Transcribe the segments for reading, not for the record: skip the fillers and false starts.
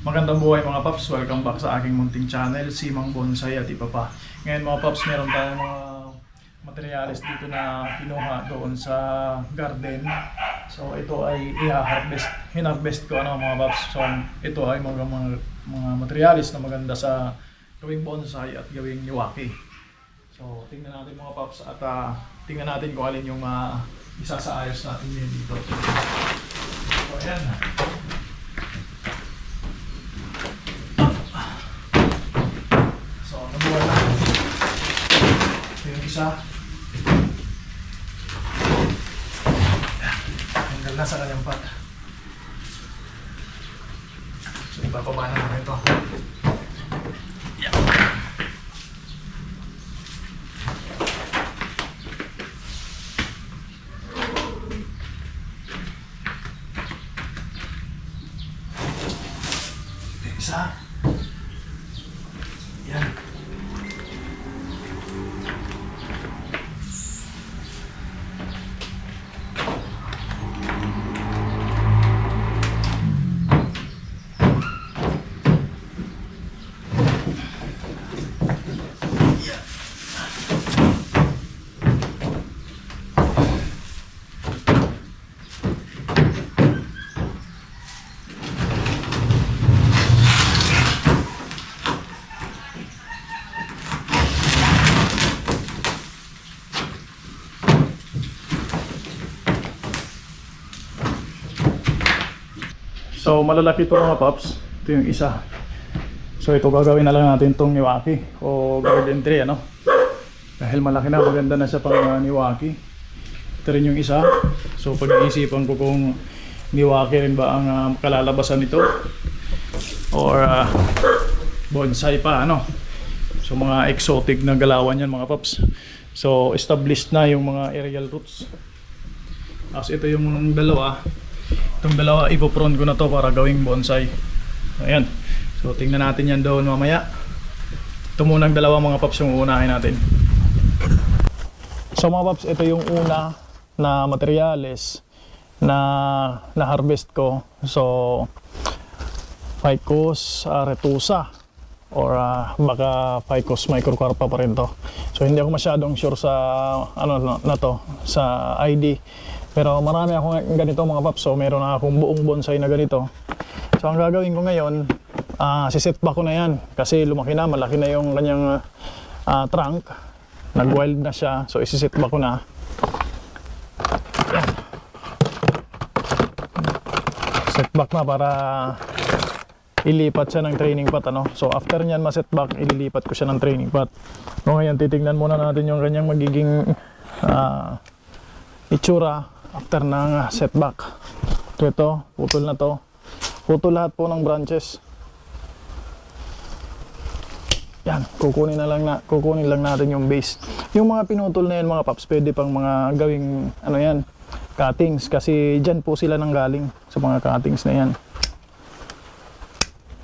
Magandang buhay mga paps, welcome back sa aking munting channel, Simang Bonsai at iba pa. Ngayon mga paps, meron tayong mga materyales dito na kinuha doon sa garden. So ito ay hinarvest ko mga paps. So ito ay mga materyales na maganda sa gawing bonsai at gawing niwaki. So tingnan natin mga paps at tingnan natin kung alin yung isasaayos natin yun dito. So ayan. Isa hanggang na sa kanyang pat. So ipapaba na natin ito. Isa. Yan. So malalaki ito mga paps. Ito yung isa. So ito gagawin na lang natin itong niwaki o garden tree dahil malaki na, maganda na siya pang niwaki. Ito rin yung isa. So pag-iisipan ko kung niwaki rin ba ang kalalabasan nito or bonsai pa So mga exotic na galawan yan mga paps. So established na yung mga aerial roots. Tapos ito yung dalawa. Itong dalawa ipoprone ko na to para gawing bonsai. Ayan. So tingnan natin yan doon mamaya. Ito munang dalawa mga paps yung uunahin natin. So mga paps, ito yung una na materyales na harvest ko. So Ficus retusa or baka Ficus microcarpa pa rin to. So hindi ako masyadong sure sa na to sa ID. Pero marami akong ganito mga paps. So meron na akong buong bonsai na ganito. So ang gagawin ko ngayon, sisetback ko na yan. Kasi lumaki na, malaki na yung kanyang trunk. Nag-wild na siya. So isisetback ko na. Yan. Setback na para ilipat siya ng training pot. So after nyan ma-setback, ililipat ko siya ng training pot. So ngayon titignan muna natin yung kanyang magiging itsura after ng setback. Ito, putol na to. Putol lahat po ng branches. Yan, kukunin lang natin yung base. Yung mga pinutol na yan mga paps, pwede pang mga gawing cuttings kasi dyan po sila nanggaling sa mga cuttings na yan.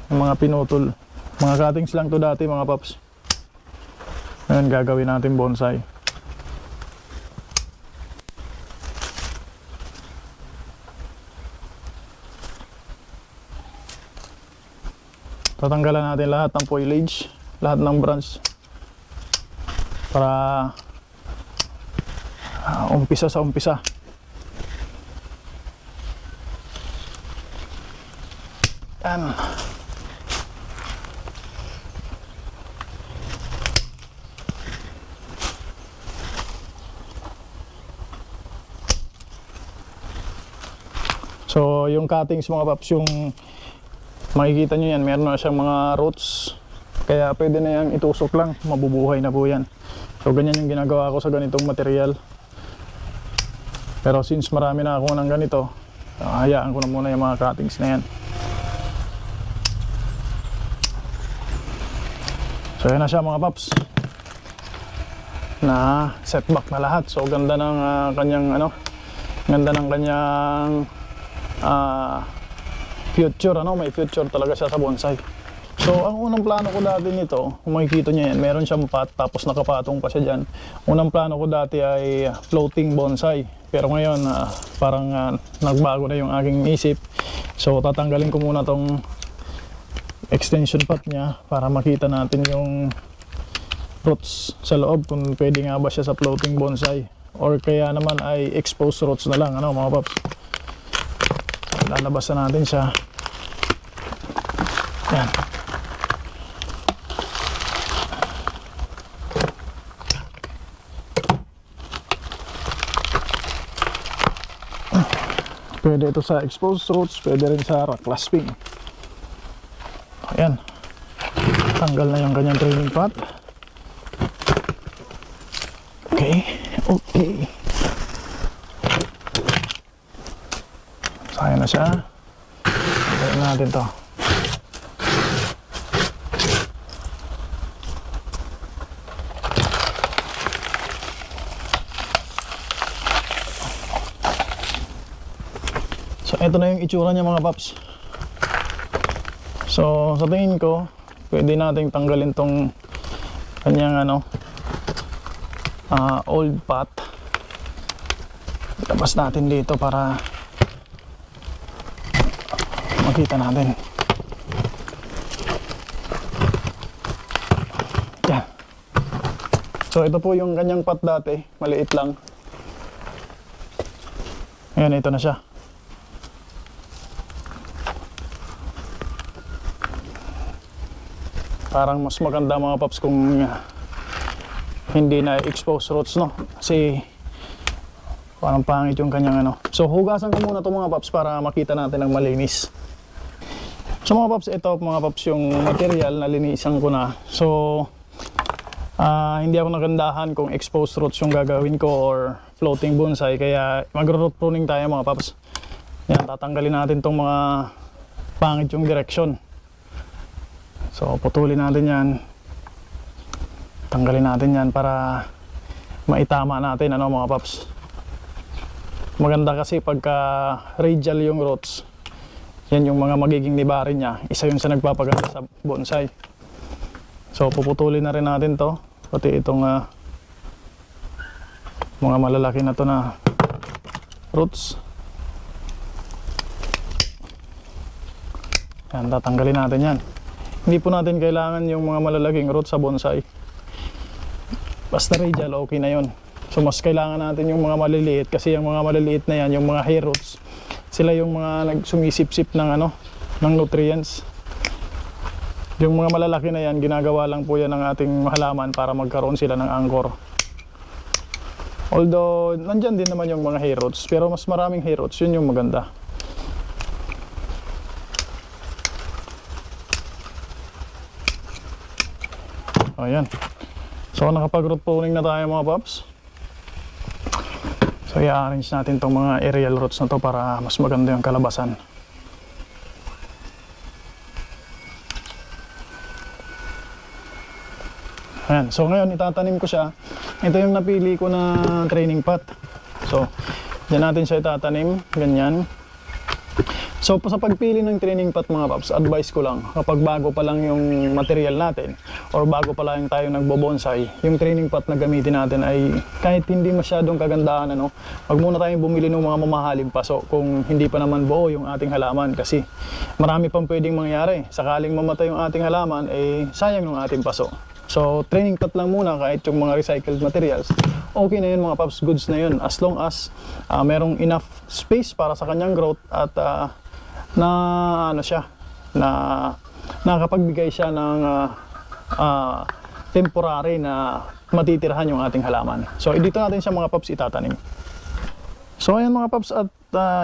Yung mga pinutol, mga cuttings lang to dati mga paps. Ngayon gagawin natin bonsai. Tatanggalan natin lahat ng foliage, lahat ng branch para umpisa sa umpisa. Yan. So yung cuttings mga paps, yung makikita nyo yan, meron na siyang mga roots. Kaya pwede na yang itusok lang, mabubuhay na po yan. So ganyan yung ginagawa ko sa ganitong material. Pero since marami na ako ng ganito, hayaan ko na muna yung mga cuttings na yan. So yan na siya mga paps. Na setback na lahat. So ganda ng kanyang ganda ng kanyang future, may future talaga siya sa bonsai. So ang unang plano ko dati nito, kung makikita nyo yan, meron siyang pot tapos nakapatong pa siya dyan. Unang plano ko dati ay floating bonsai, pero ngayon parang nagbago na yung aking isip. So tatanggalin ko muna tong extension pot niya para makita natin yung roots sa loob, kung pwede nga ba siya sa floating bonsai or kaya naman ay exposed roots na lang, ano mga paps. Lalabasan natin siya. Yan. Pwede ito sa exposed roots, pwede rin sa rock clasping. Ayan. Tanggal na yung kanyang training pot. Okay. Okay. Sayang na siya. Tanggalin natin to. So, ito na yung itsura niya mga paps. So, sa tingin ko, pwede nating tanggalin tong kanyang old pot. Itabas natin dito para makita natin. Yan. So, ito po yung kanyang pot dati. Maliit lang. Ngayon, ito na siya. Parang mas maganda mga paps kung hindi na expose roots, no? Kasi parang pangit yung kanyang So hugasan ko muna ito mga paps para makita natin ang malinis. So mga paps, ito mga paps yung material na linisan ko na. So hindi ako nagandahan kung exposed roots yung gagawin ko or floating bonsai, kaya mag-root pruning tayo mga paps. Yan, tatanggalin natin tong mga pangit yung direction. So putulin natin yan, tanggalin natin yan para maitama natin mga paps. Maganda kasi pagka radial yung roots, yan yung mga magiging nibarin niya, isa yun sa nagpapaganda sa bonsai. So puputulin na rin natin to, pati itong mga malalaki na to na roots. Yan, tatanggalin natin yan. Hindi po natin kailangan yung mga malalaking roots sa bonsai. Basta radial, okay na yun. So mas kailangan natin yung mga maliliit, kasi yung mga maliliit na yan, yung mga hair roots, sila yung mga nagsumisip-sip ng ng nutrients. Yung mga malalaki na yan, ginagawa lang po yan ng ating halaman para magkaroon sila ng anchor. Although nandyan din naman yung mga hair roots, pero mas maraming hair roots, yun yung maganda. Ayan. So nakapag-root pruning na tayo mga paps. So i-arrange natin itong mga aerial roots na to para mas maganda yung kalabasan. Ayan. So ngayon itatanim ko siya. Ito yung napili ko na training pot. So dyan natin siya itatanim. Ganyan. So sa pagpili ng training pot mga paps, advice ko lang, kapag bago pa lang yung material natin or bago pa lang tayo nagbobonsai, yung training pot na gamitin natin ay kahit hindi masyadong kagandahan, wag muna tayong bumili ng mga mamahaling paso kung hindi pa naman buo yung ating halaman, kasi marami pang pwedeng mangyari. Sakaling mamatay yung ating halaman, sayang ng ating paso. So training pot lang muna, kahit yung mga recycled materials, okay na yun mga paps, goods na yun, as long as merong enough space para sa kanyang growth at nakapagbigay siya ng temporary na matitirahan yung ating halaman. So dito natin siya mga paps itatanim. So ayan mga paps, at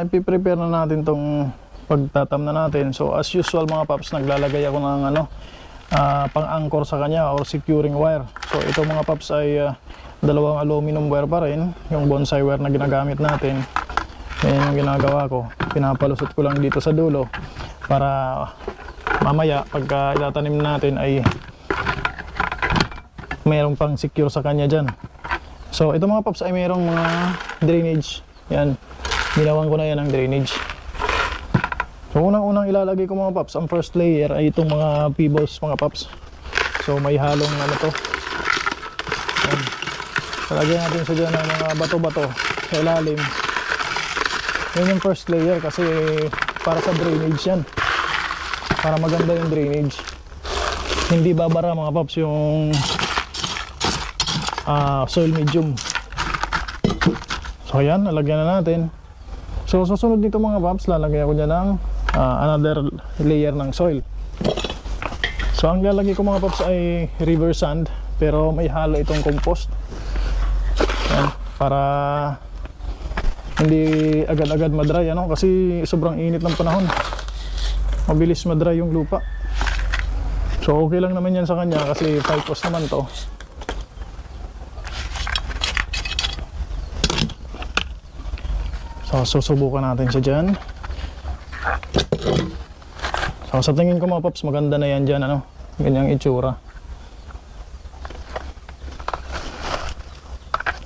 ipiprepare na natin tong pagtatam na natin. So as usual mga paps, naglalagay ako ng pang-anchor sa kanya or securing wire. So ito mga paps ay dalawang aluminum wire pa rin, yung bonsai wire na ginagamit natin. Yan yung ginagawa ko, pinapalusot ko lang dito sa dulo para mamaya pagka itatanim natin ay mayroong pang secure sa kanya dyan. So ito mga paps ay mayroong mga drainage. Yan, ginawan ko na yan ang drainage. So unang-unang ilalagay ko mga paps, ang first layer ay itong mga pebbles mga paps. So may halong to. Yan. Talagyan natin sa dyan ng mga bato-bato sa ilalim. Yan yung first layer kasi para sa drainage yan. para maganda yung drainage. Hindi babara mga paps yung soil medium. So ayan, lalagyan na natin. So susunod dito mga paps, lalagyan ko dyan ng another layer ng soil. So ang lalagay ko mga paps ay river sand, pero may halo itong compost. Ayan, para hindi agad-agad madry, ano? Kasi sobrang init ng panahon, mabilis madry yung lupa. So okay lang naman yan sa kanya kasi phytos naman to. So susubukan natin siya dyan. So sa tingin ko mga paps, maganda na yan dyan, ano? Ganyang itsura.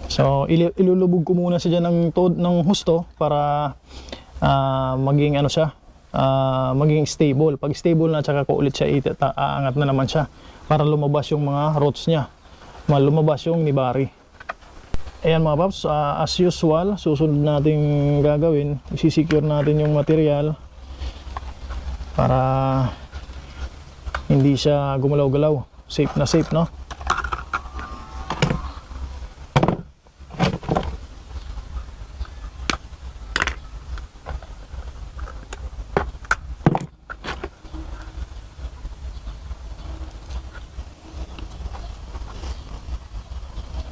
So ilulubog ko muna siya dyan ng husto para maging ano siya, maging stable. Pag stable na, tsaka ko ulit siya aangat na naman siya para lumabas yung mga roots niya, lumabas yung nibari. Ayan mga paps, as usual, susunod nating gagawin, isisecure natin yung material para hindi siya gumalaw-galaw. Safe na safe, no?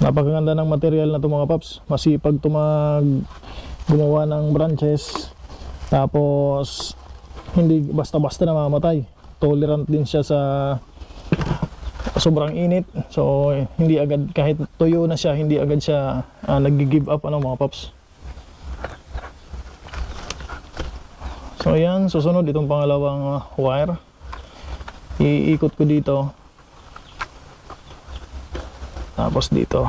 Napakaganda ng material na ito mga paps. Masipag gumawa ng branches. Tapos hindi basta-basta namamatay. Tolerant din siya sa sobrang init. So hindi agad, kahit tuyo na siya, hindi agad siya nag-give up, ano mga paps. So ayan, susunod itong pangalawang wire. Iikot ko dito. Tapos dito.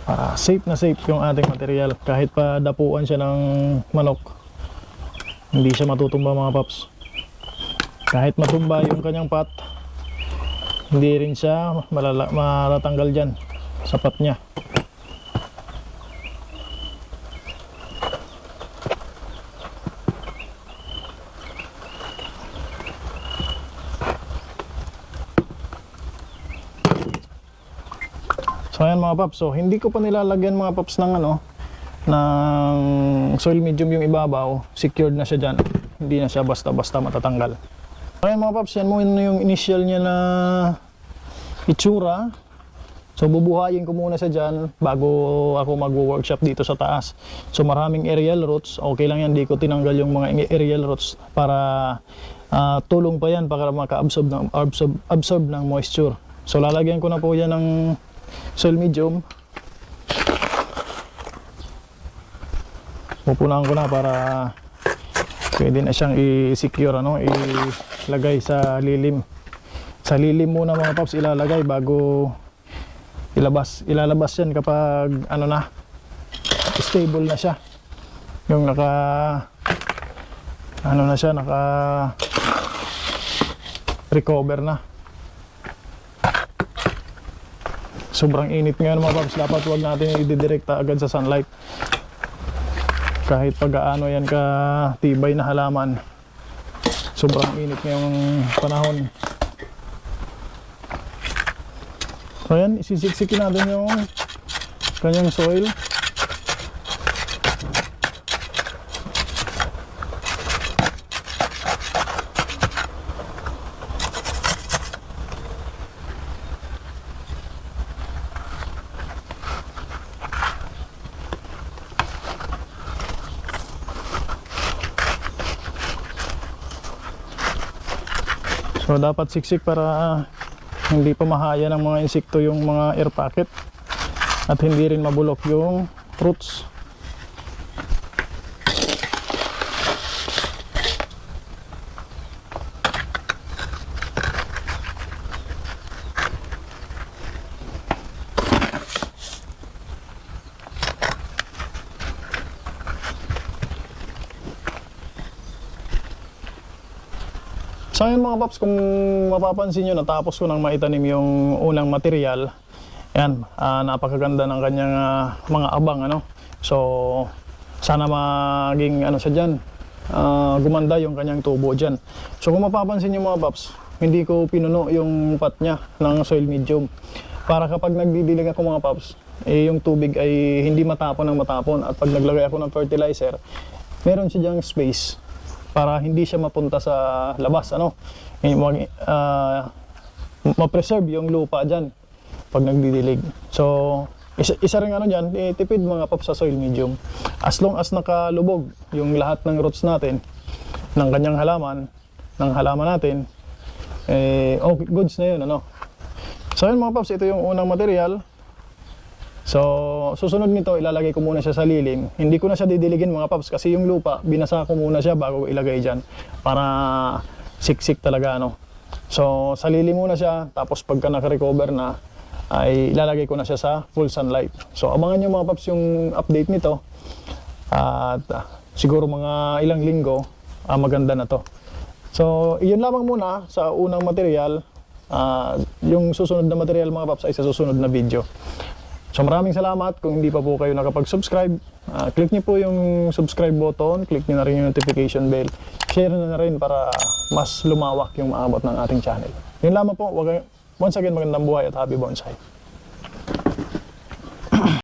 Para safe na safe yung ating material. Kahit pa dapuan siya ng manok, hindi siya matutumba mga paps. Kahit matumba yung kanyang pot, hindi rin siya matatanggal dyan sa pot niya. So ayan mga paps, so hindi ko pa nilalagyan mga paps ng ng soil medium yung ibabaw. Secured na siya dyan, hindi na siya basta-basta matatanggal. So ayan mga paps, yan muna yung initial niya na itsura. So bubuhayin ko muna siya dyan bago ako mag-workshop dito sa taas. So maraming aerial roots, okay lang yan, di ko tinanggal yung mga aerial roots para tulong pa yan para maka-absorb ng moisture. So lalagyan ko na po yan ng soil medium. Pupunahan ko na para pwede na siyang i-secure, ilagay sa lilim. Sa lilim muna mga paps ilalagay bago ilalabas yan kapag na stable na siya, yung naka recover na. Sobrang init ngayon mga paps, dapat huwag natin i-direkta agad sa sunlight. Kahit pag-aano yan ka tibay na halaman, sobrang init ngayong panahon. So yan, isisiksikin natin yung kanyang soil. So dapat siksik para hindi pa mahaya ng mga insekto yung mga air pocket at hindi rin mabulok yung roots. So yun mga paps, kung mapapansin nyo, natapos ko nang maitanim yung unang material. Yan, napakaganda ng kanyang mga abang, So sana maging ano siya dyan, gumanda yung kanyang tubo dyan. So kung mapapansin nyo mga paps, hindi ko pinuno yung pot niya ng soil medium. Para kapag nagdidilig ako mga paps, yung tubig ay hindi matapon ng matapon. At pag naglagay ako ng fertilizer, meron siya dyang space para hindi siya mapunta sa labas. Ma-preserve yung lupa dyan pag nagdidilig. So, isa rin dyan, tipid mga paps sa soil medium. As long as nakalubog yung lahat ng roots natin, ng kanyang halaman, ng halaman natin, okay, goods na yun, So yun mga paps, ito yung unang material. So, susunod nito, ilalagay ko muna siya sa lilim. Hindi ko na siya didiligin mga paps kasi yung lupa, binasa ko muna siya bago ilagay dyan para siksik talaga, So, sa lilim muna siya, tapos pagka naka-recover na, ay ilalagay ko na siya sa full sunlight. So, abangan nyo mga paps yung update nito. At siguro mga ilang linggo, maganda na to. So, iyon lamang muna sa unang material. Yung susunod na material mga paps ay sa susunod na video. So maraming salamat. Kung hindi pa po kayo nakapag-subscribe, click nyo po yung subscribe button, click nyo na rin yung notification bell, share na rin para mas lumawak yung maabot ng ating channel. Yun lamang po. Once again, magandang buhay at happy bonsai.